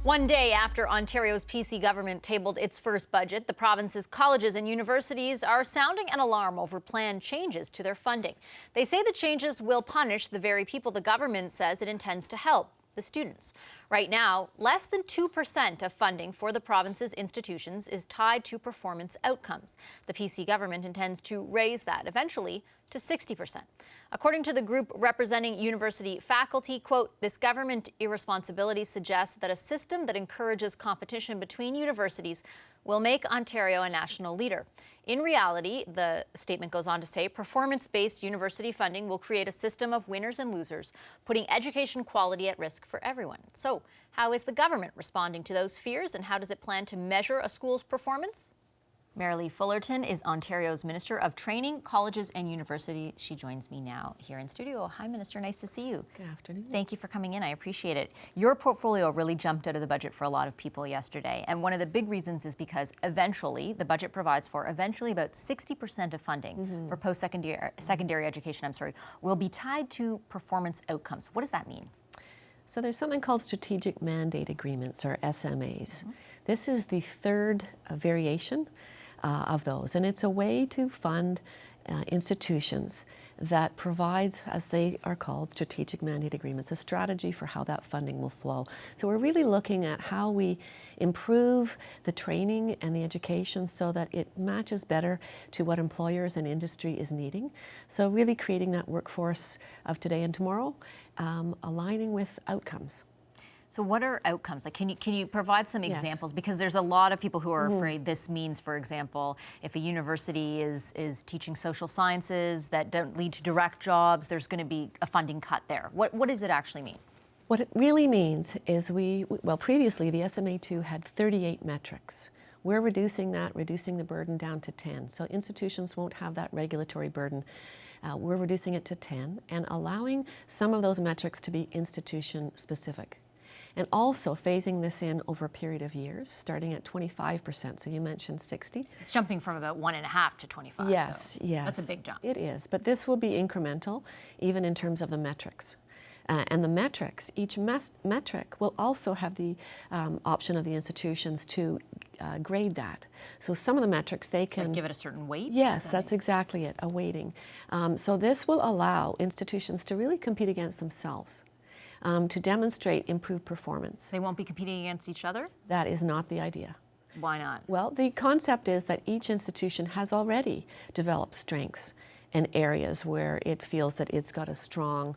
One day after Ontario's PC government tabled its first budget, the province's colleges and universities are sounding an alarm over planned changes to their funding. They say the changes will punish the very people the government says it intends to help, the students. Right now, less than 2% of funding for the province's institutions is tied to performance outcomes. The PC government intends to raise that eventually to 60%. According to the group representing university faculty, quote, this government irresponsibility suggests that a system that encourages competition between universities will make Ontario a national leader. In reality, the statement goes on to say, performance-based university funding will create a system of winners and losers, putting education quality at risk for everyone. So, how is the government responding to those fears, and how does it plan to measure a school's performance? Marilee Fullerton is Ontario's Minister of Training, Colleges and University. She joins me now here in studio. Hi, Minister. Nice to see you. Good afternoon. Thank you for coming in. I appreciate it. Your portfolio really jumped out of the budget for a lot of people yesterday. And one of the big reasons is because eventually, the budget provides for about 60% of funding for post-secondary education, will be tied to performance outcomes. What does that mean? So there's something called strategic mandate agreements, or SMAs. This is the third variation of those, and it's a way to fund institutions that provides, as they are called, strategic mandate agreements, a strategy for how that funding will flow. So we're really looking at how we improve the training and the education so that it matches better to what employers and industry is needing. So really creating that workforce of today and tomorrow, aligning with outcomes. So what are outcomes? Like, can you provide some examples? Because there's a lot of people who are afraid this means, for example, if a university is teaching social sciences that don't lead to direct jobs, there's going to be a funding cut there. What does it actually mean? What it really means is previously the SMA2 had 38 metrics. We're reducing the burden down to 10. So institutions won't have that regulatory burden. We're reducing it to 10 and allowing some of those metrics to be institution specific. And also phasing this in over a period of years, starting at 25%. So you mentioned 60. It's jumping from about 1.5 to 25. Yes, yes. That's a big jump. It is, but this will be incremental, even in terms of the metrics. And the metrics, each metric will also have the option of the institutions to grade that. So some of the metrics they can... Like give it a certain weight? Yes, that's exactly it, a weighting. So this will allow institutions to really compete against themselves. To demonstrate improved performance. They won't be competing against each other? That is not the idea. Why not? Well, the concept is that each institution has already developed strengths and areas where it feels that it's got a strong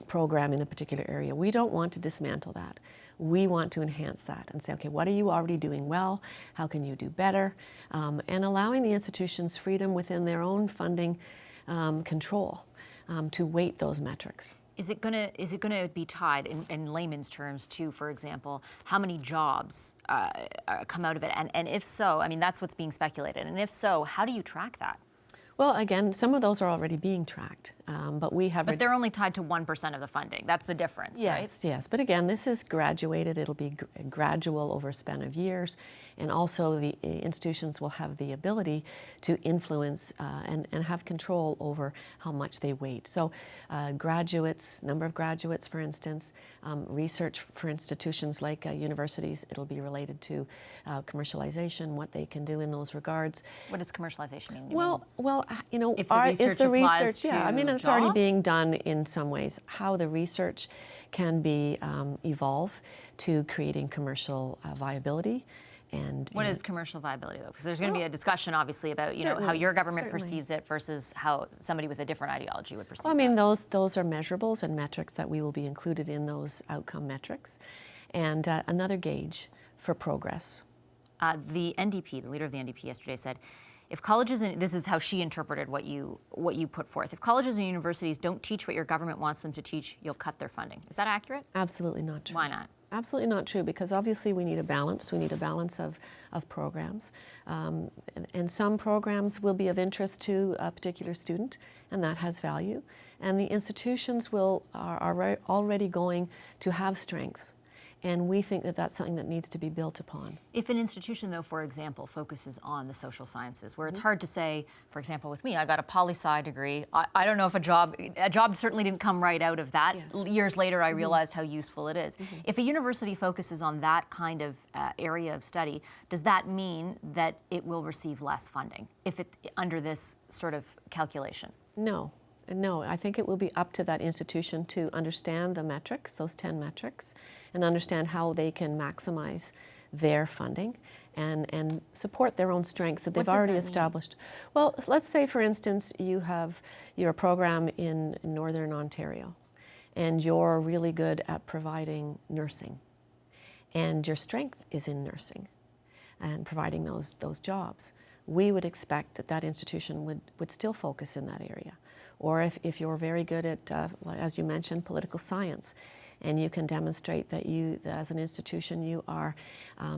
program in a particular area. We don't want to dismantle that. We want to enhance that and say, okay, what are you already doing well? How can you do better? And allowing the institutions freedom within their own funding control to weight those metrics. Is it gonna be tied in layman's terms to, for example, how many jobs come out of it? And if so, I mean, that's what's being speculated. And if so, how do you track that? Well, again, some of those are already being tracked, but we have... But they're only tied to 1% of the funding. That's the difference, right? Yes, yes. But again, this is graduated. It'll be gradual over a span of years. And also the institutions will have the ability to influence and have control over how much they weight. So graduates, number of graduates, for instance, research for institutions like universities, it'll be related to commercialization, what they can do in those regards. What does commercialization mean? Well, you know, if the research is the research? Yeah, I mean, it's jobs? already being done in some ways. How the research can be evolve to creating commercial viability. What is commercial viability, though? Because there's going to be a discussion, obviously, about how your government perceives it versus how somebody with a different ideology would perceive it. Well, I mean, those are measurables and metrics that we will be included in those outcome metrics, and another gauge for progress. The NDP, the leader of the NDP yesterday said, if colleges, and this is how she interpreted what you put forth, if colleges and universities don't teach what your government wants them to teach, you'll cut their funding. Is that accurate? Absolutely not true. Why not? Absolutely not true, because obviously we need a balance. We need a balance of programs. And some programs will be of interest to a particular student, and that has value. And the institutions are already going to have strengths. And we think that that's something that needs to be built upon. If an institution, though, for example, focuses on the social sciences, where it's hard to say, for example, with me, I got a poli-sci degree. I don't know if a job certainly didn't come right out of that. Yes. Years later, I realized how useful it is. If a university focuses on that kind of area of study, does that mean that it will receive less funding if it under this sort of calculation? No. No, I think it will be up to that institution to understand the metrics, those 10 metrics, and understand how they can maximize their funding and support their own strengths that they've already established. Well, let's say, for instance, you have your program in Northern Ontario, and you're really good at providing nursing, and your strength is in nursing and providing those jobs. We would expect that that institution would still focus in that area. Or if you're very good at, as you mentioned, political science, and you can demonstrate that as an institution, you are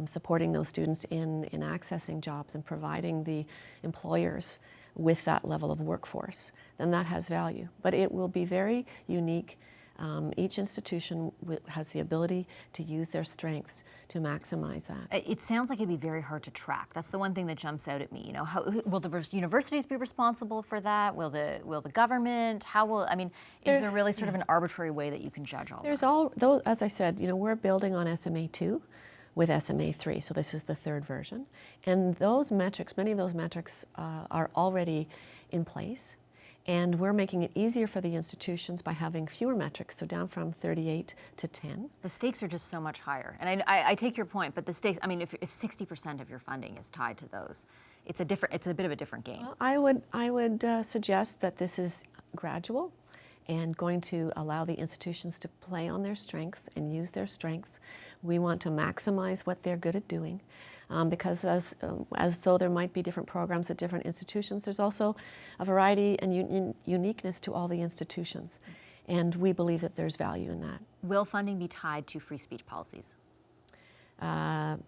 supporting those students in accessing jobs and providing the employers with that level of workforce, then that has value. But it will be very unique. Each institution has the ability to use their strengths to maximize that. It sounds like it'd be very hard to track. That's the one thing that jumps out at me. You know, will the universities be responsible for that? Will the government? Is there really sort of an arbitrary way that you can judge all that? Those, as I said, we're building on SMA2 with SMA3, so this is the third version. And those metrics, many of those metrics are already in place. And we're making it easier for the institutions by having fewer metrics, so down from 38 to 10. The stakes are just so much higher. And I take your point, but the stakes, if 60% of your funding is tied to those, it's a bit of a different game. Well, I would suggest that this is gradual and going to allow the institutions to play on their strengths and use their strengths. We want to maximize what they're good at doing. Because as though there might be different programs at different institutions, there's also a variety and uniqueness to all the institutions. And we believe that there's value in that. Will funding be tied to free speech policies? As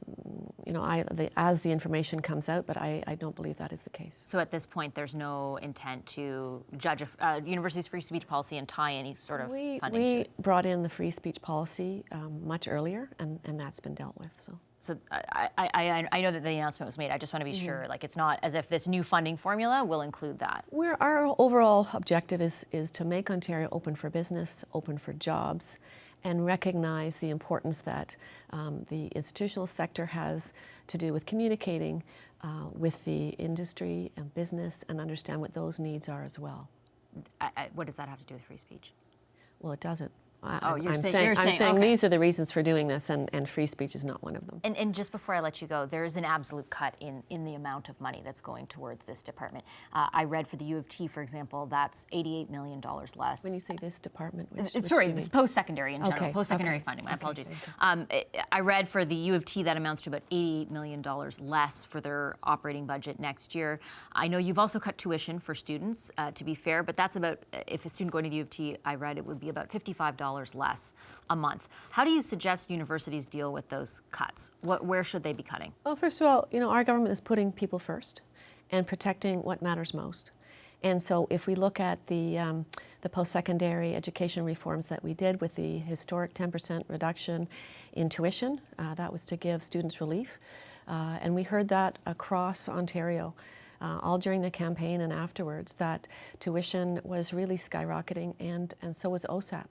the information comes out, but I don't believe that is the case. So at this point, there's no intent to judge a university's free speech policy and tie any sort of funding to it? We brought in the free speech policy much earlier, and that's been dealt with. So I know that the announcement was made. I just want to be sure, it's not as if this new funding formula will include that. Our overall objective is to make Ontario open for business, open for jobs, and recognize the importance that the institutional sector has to do with communicating with the industry and business and understand what those needs are as well. What does that have to do with free speech? Well, it doesn't. I'm saying okay. These are the reasons for doing this, and free speech is not one of them. And just before I let you go, there is an absolute cut in the amount of money that's going towards this department. I read for the U of T, for example, that's $88 million less. When you say this department, it's post-secondary in general, okay, post-secondary okay, funding, my apologies. Okay. I read for the U of T that amounts to about $88 million less for their operating budget next year. I know you've also cut tuition for students, to be fair, but that's about, if a student going to the U of T, I read it would be about $55 less a month. How do you suggest universities deal with those cuts? Where should they be cutting? Well, first of all, our government is putting people first and protecting what matters most. And so if we look at the post-secondary education reforms that we did with the historic 10% reduction in tuition, that was to give students relief. And we heard that across Ontario, all during the campaign and afterwards, that tuition was really skyrocketing, and so was OSAP.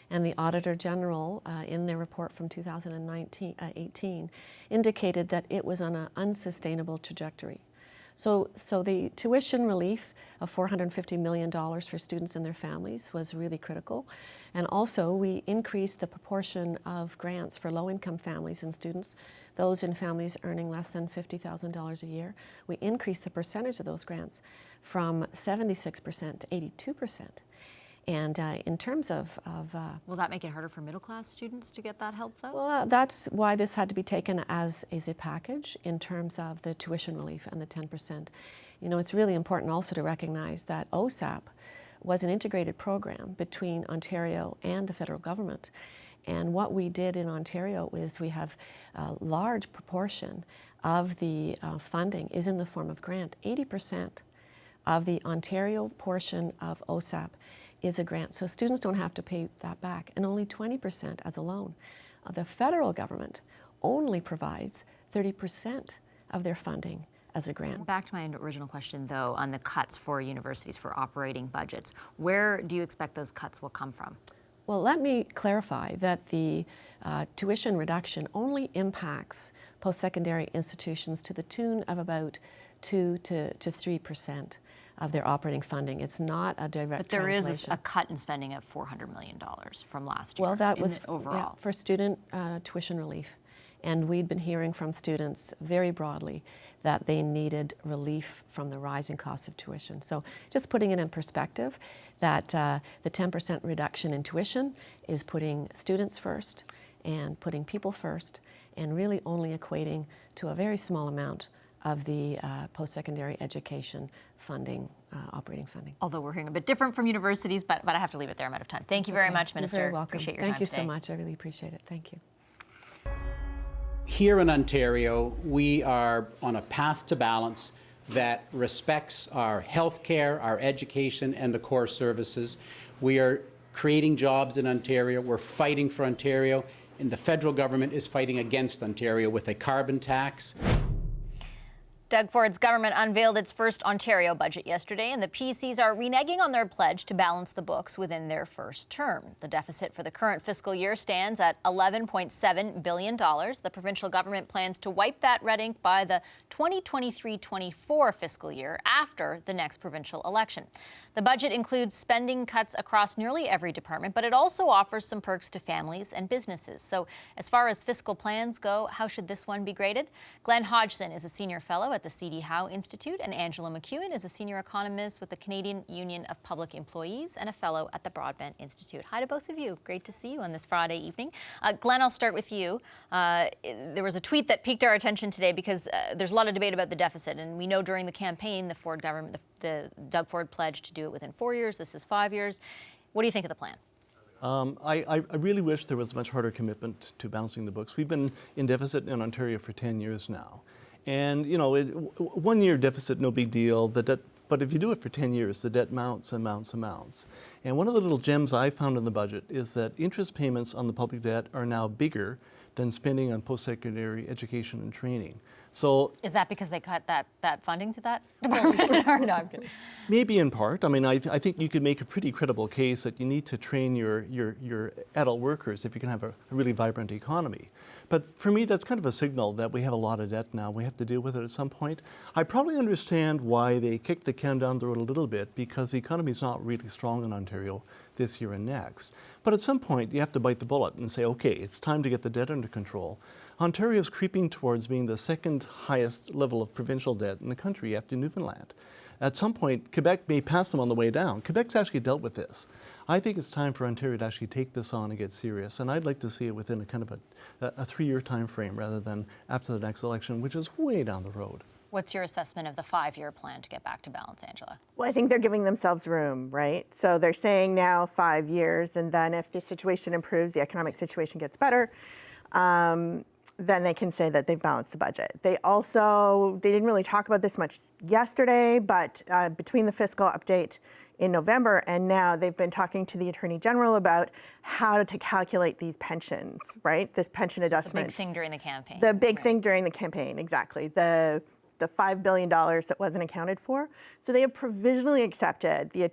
And the Auditor General, in their report from 2018, indicated that it was on an unsustainable trajectory. So the tuition relief of $450 million for students and their families was really critical. And also, we increased the proportion of grants for low-income families and students, those in families earning less than $50,000 a year. We increased the percentage of those grants from 76% to 82%. And in terms of will that make it harder for middle-class students to get that help, though? Well, that's why this had to be taken as a package in terms of the tuition relief and the 10%. It's really important also to recognize that OSAP was an integrated program between Ontario and the federal government. And what we did in Ontario is we have a large proportion of the funding is in the form of grant. 80% of the Ontario portion of OSAP is a grant. So students don't have to pay that back, and only 20% as a loan. The federal government only provides 30% of their funding as a grant. Back to my original question, though, on the cuts for universities for operating budgets. Where do you expect those cuts will come from? Well, let me clarify that the tuition reduction only impacts post-secondary institutions to the tune of about 2 to 3% of their operating funding. It's not a direct translation. But there is a cut in spending of $400 million from last year. Well, that was overall. For student tuition relief. And we'd been hearing from students very broadly that they needed relief from the rising cost of tuition. So just putting it in perspective, that the 10% reduction in tuition is putting students first and putting people first, and really only equating to a very small amount of the post-secondary education funding, operating funding. Although we're hearing a bit different from universities, but I have to leave it there. I'm out of time. Thank you very much, Minister. You're very welcome. Appreciate your time today. Thank you so much. I really appreciate it. Thank you. Here in Ontario, we are on a path to balance that respects our health care, our education, and the core services. We are creating jobs in Ontario. We're fighting for Ontario, and the federal government is fighting against Ontario with a carbon tax. Doug Ford's government unveiled its first Ontario budget yesterday, and the PCs are reneging on their pledge to balance the books within their first term. The deficit for the current fiscal year stands at $11.7 billion. The provincial government plans to wipe that red ink by the 2023-24 fiscal year after the next provincial election. The budget includes spending cuts across nearly every department, but it also offers some perks to families and businesses. So as far as fiscal plans go, how should this one be graded? Glenn Hodgson is a senior fellow at the C.D. Howe Institute, and Angela McEwen is a senior economist with the Canadian Union of Public Employees and a fellow at the Broadbent Institute. Hi to both of you. Great to see you on this Friday evening. Glenn, I'll start with you. There was a tweet that piqued our attention today because there's a lot of debate about the deficit, and we know during the campaign the Ford government, the Doug Ford pledged to do it within 4 years. This is 5 years. What do you think of the plan? I really wish there was a much harder commitment to balancing the books. We've been in deficit in Ontario for 10 years now. And, you know, 1 year deficit, no big deal. The debt, but if you do it for 10 years, the debt mounts and mounts and mounts. And one of the little gems I found in the budget is that interest payments on the public debt are now bigger than spending on post-secondary education and training. So is that because they cut that funding to that department? Or no, I'm kidding. Maybe in part. I mean, I think you could make a pretty credible case that you need to train your adult workers if you can have a really vibrant economy. But for me, that's kind of a signal that we have a lot of debt now. We have to deal with it at some point. I probably understand why they kicked the can down the road a little bit, because the economy is not really strong in Ontario this year and next. But at some point, you have to bite the bullet and say, okay, it's time to get the debt under control. Ontario is creeping towards being the second highest level of provincial debt in the country after Newfoundland. At some point, Quebec may pass them on the way down. Quebec's actually dealt with this. I think it's time for Ontario to actually take this on and get serious, and I'd like to see it within a kind of a 3-year time frame rather than after the next election, which is way down the road. What's your assessment of the 5-year plan to get back to balance, Angela? Well, I think they're giving themselves room, right? So they're saying now 5 years, and then if the situation improves, the economic situation gets better, then they can say that they've balanced the budget. They didn't really talk about this much yesterday, but between the fiscal update in November and now, they've been talking to the Attorney General about how to calculate these pensions, right? This pension adjustment. The big thing during the campaign. The big thing during the campaign, exactly. The $5 billion that wasn't accounted for. So they have provisionally accepted the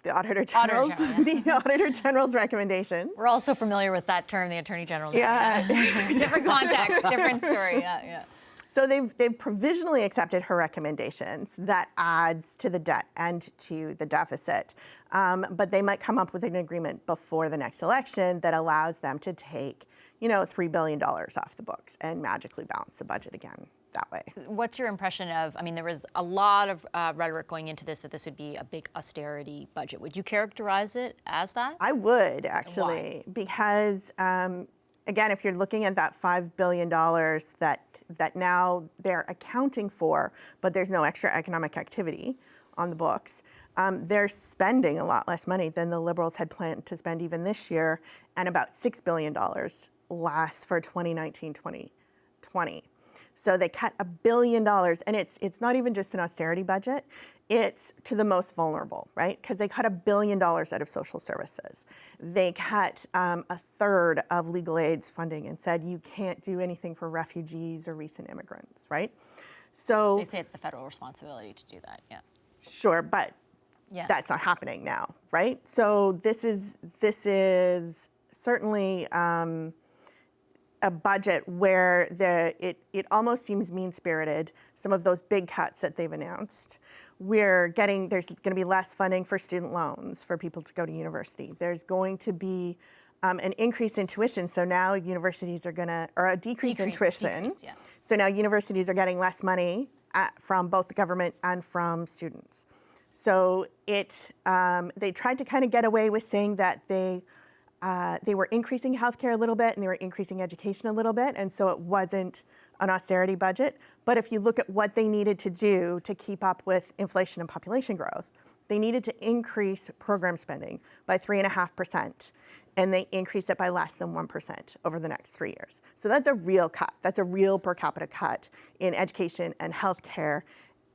the Auditor General's, the Auditor General's recommendations. We're also familiar with that term, the Attorney General. Yeah. Different context, different story. Yeah. So they've provisionally accepted her recommendations. That adds to the debt and to the deficit. But they might come up with an agreement before the next election that allows them to take, $3 billion off the books and magically balance the budget again that way. What's your impression of, there was a lot of rhetoric going into this that this would be a big austerity budget. Would you characterize it as that? I would, actually. Why? Because, again, if you're looking at that $5 billion that now they're accounting for, but there's no extra economic activity on the books, they're spending a lot less money than the Liberals had planned to spend even this year, and about $6 billion last for 2019-2020. So they cut $1 billion, and it's not even just an austerity budget. it's to the most vulnerable, right? Because they cut $1 billion out of social services. They cut a third of legal aid's funding and said you can't do anything for refugees or recent immigrants, right? So They say it's the federal responsibility to do that, yeah. sure, but that's not happening now, right? So this is certainly a budget where it almost seems mean-spirited. Some of those big cuts that they've announced. There's going to be less funding for student loans for people to go to university. There's going to be an increase in tuition. So now universities are going to, or a decrease in tuition. Yeah. So now universities are getting less money from both the government and from students. So they tried to kind of get away with saying that they were increasing healthcare a little bit and they were increasing education a little bit, and so it wasn't an austerity budget. But if you look at what they needed to do to keep up with inflation and population growth, they needed to increase program spending by 3.5%, and they increased it by less than 1% over the next 3 years. So that's a real cut. That's a real per capita cut in education and healthcare,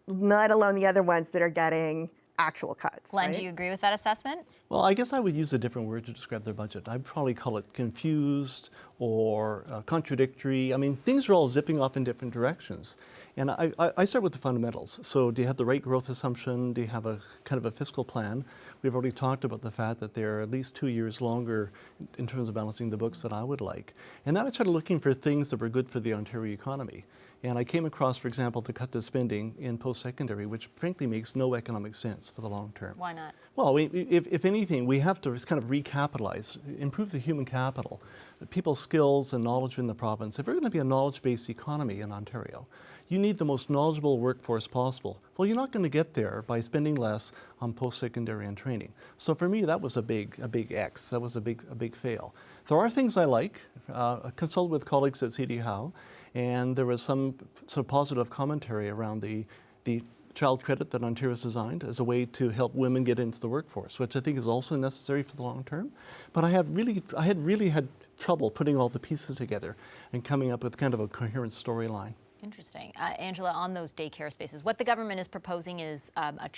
let alone the other ones that are getting actual cuts. Glenn, right? do you agree with that assessment? Well, I guess I would use a different word to describe their budget. I'd probably call it confused or contradictory. I mean, things are all zipping off in different directions. And I start with the fundamentals. So do you have the right growth assumption? Do you have a kind of a fiscal plan? We've already talked about the fact that they're at least 2 years longer in terms of balancing the books than I would like. And then I started looking for things that were good for the Ontario economy. And I came across, for example, the cut to spending in post-secondary, which frankly makes no economic sense for the long term. Why not? Well, if anything, we have to kind of recapitalize, improve the human capital, people's skills and knowledge in the province. If we're going to be a knowledge-based economy in Ontario, you need the most knowledgeable workforce possible. Well, you're not going to get there by spending less on post-secondary and training. So for me, that was a big X. That was a big fail. There are things I like. I consulted with colleagues at CD Howe, and there was some sort of positive commentary around the child credit that Ontario has designed as a way to help women get into the workforce, which I think is also necessary for the long term. But I had really had trouble putting all the pieces together and coming up with kind of a coherent storyline. Interesting. Angela, on those daycare spaces, what the government is proposing is a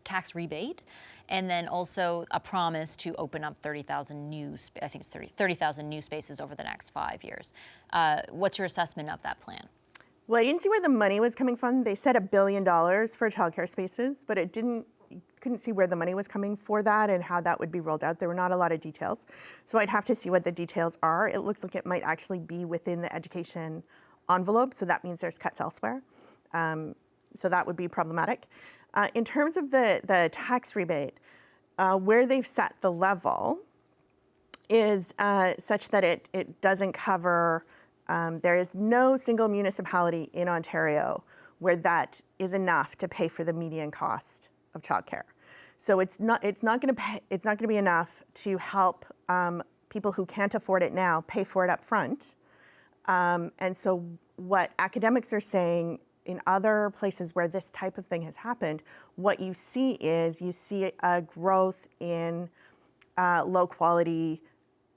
tax rebate, and then also a promise to open up 30,000 new, 30,000 new spaces over the next 5 years. What's your assessment of that plan? Well, I didn't see where the money was coming from. They said $1 billion for childcare spaces, but couldn't see where the money was coming for that and how that would be rolled out. There were not a lot of details. So I'd have to see what the details are. It looks like it might actually be within the education envelope, so that means there's cuts elsewhere. So that would be problematic. In terms of the tax rebate, where they've set the level is such that it doesn't cover, there is no single municipality in Ontario where that is enough to pay for the median cost of childcare. So it's not going to be enough to help people who can't afford it now pay for it up front. And so what academics are saying in other places where this type of thing has happened, what you see is a growth in low quality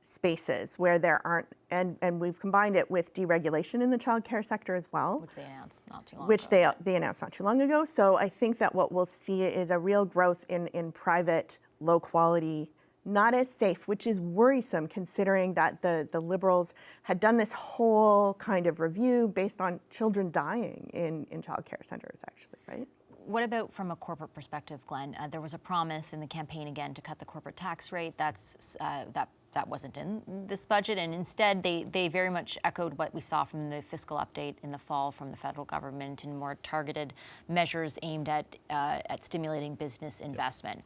spaces where there aren't, and we've combined it with deregulation in the childcare sector as well. Which they announced not too long ago. Which they announced not too long ago. So I think that what we'll see is a real growth in private, low quality, not as safe, which is worrisome considering that the Liberals had done this whole kind of review based on children dying in childcare centers, actually, right? What about from a corporate perspective, Glenn? There was a promise in the campaign again to cut the corporate tax rate. That wasn't in this budget, and instead they very much echoed what we saw from the fiscal update in the fall from the federal government and more targeted measures aimed at stimulating business investment.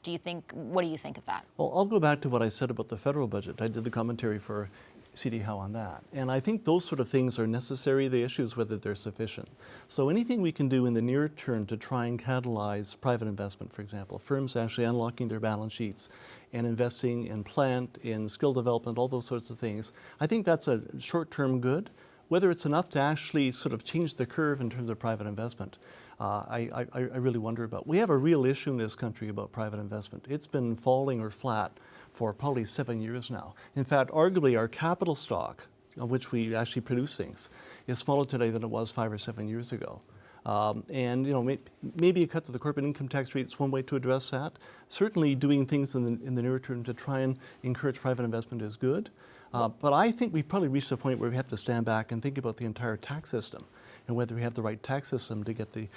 What do you think of that? Well, I'll go back to what I said about the federal budget. I did the commentary for CD Howe on that. And I think those sort of things are necessary. The issue is whether they're sufficient. So anything we can do in the near term to try and catalyze private investment, for example, firms actually unlocking their balance sheets and investing in plant, in skill development, all those sorts of things, I think that's a short-term good. Whether it's enough to actually sort of change the curve in terms of private investment, I really wonder about. We have a real issue in this country about private investment. It's been falling or flat for probably 7 years now. In fact, arguably our capital stock, on which we actually produce things, is smaller today than it was 5 or 7 years ago. And maybe a cut to the corporate income tax rate is one way to address that. Certainly doing things in the near term to try and encourage private investment is good. But I think we've probably reached a point where we have to stand back and think about the entire tax system and whether we have the right tax system to get the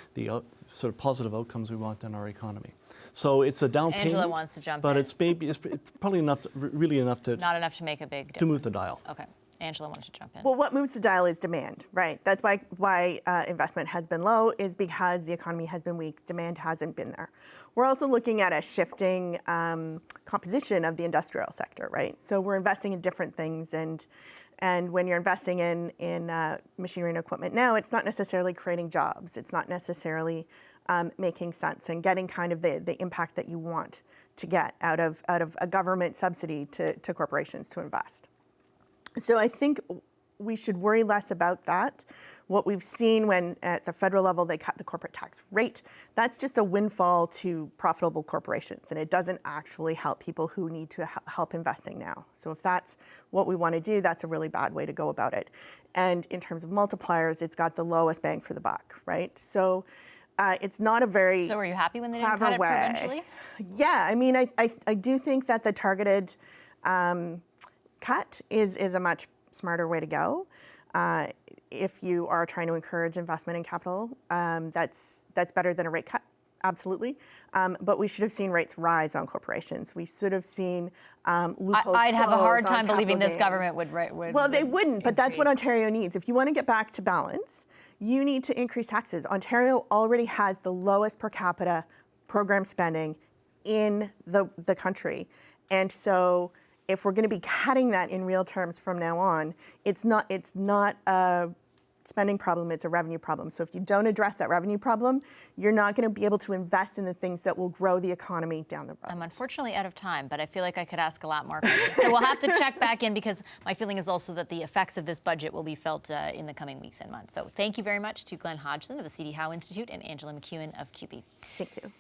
sort of positive outcomes we want in our economy. So it's a down payment. Angela wants to jump but in. it's probably enough, really enough to Not enough to make a big difference. to move the dial. Okay. Angela wants to jump in. Well, what moves the dial is demand, right? That's why investment has been low, is because the economy has been weak. Demand hasn't been there. We're also looking at a shifting composition of the industrial sector, right? So we're investing in different things, and when you're investing in machinery and equipment now, it's not necessarily creating jobs. It's not necessarily making sense and getting kind of the impact that you want to get out of a government subsidy to corporations to invest. So I think we should worry less about that. What we've seen when at the federal level they cut the corporate tax rate, that's just a windfall to profitable corporations, and it doesn't actually help people who need to help investing now. So if that's what we want to do, that's a really bad way to go about it. And in terms of multipliers, it's got the lowest bang for the buck, right? So it's not a very So were you happy when they didn't cut it provincially? Yeah, I mean, I do think that the targeted cut is a much smarter way to go. If you are trying to encourage investment in capital, that's better than a rate cut, absolutely. But we should have seen rates rise on corporations. We should have seen loopholes. I'd have a hard time believing this gains. government would. Well, they wouldn't, but that's what increase. Ontario needs. If you want to get back to balance, you need to increase taxes. Ontario already has the lowest per capita program spending in the country, and so if we're going to be cutting that in real terms from now on, it's not a spending problem, it's a revenue problem. So if you don't address that revenue problem, you're not going to be able to invest in the things that will grow the economy down the road. I'm unfortunately out of time, but I feel like I could ask a lot more questions. So we'll have to check back in, because my feeling is also that the effects of this budget will be felt in the coming weeks and months. So thank you very much to Glenn Hodgson of the C.D. Howe Institute and Angela McEwen of QB. Thank you.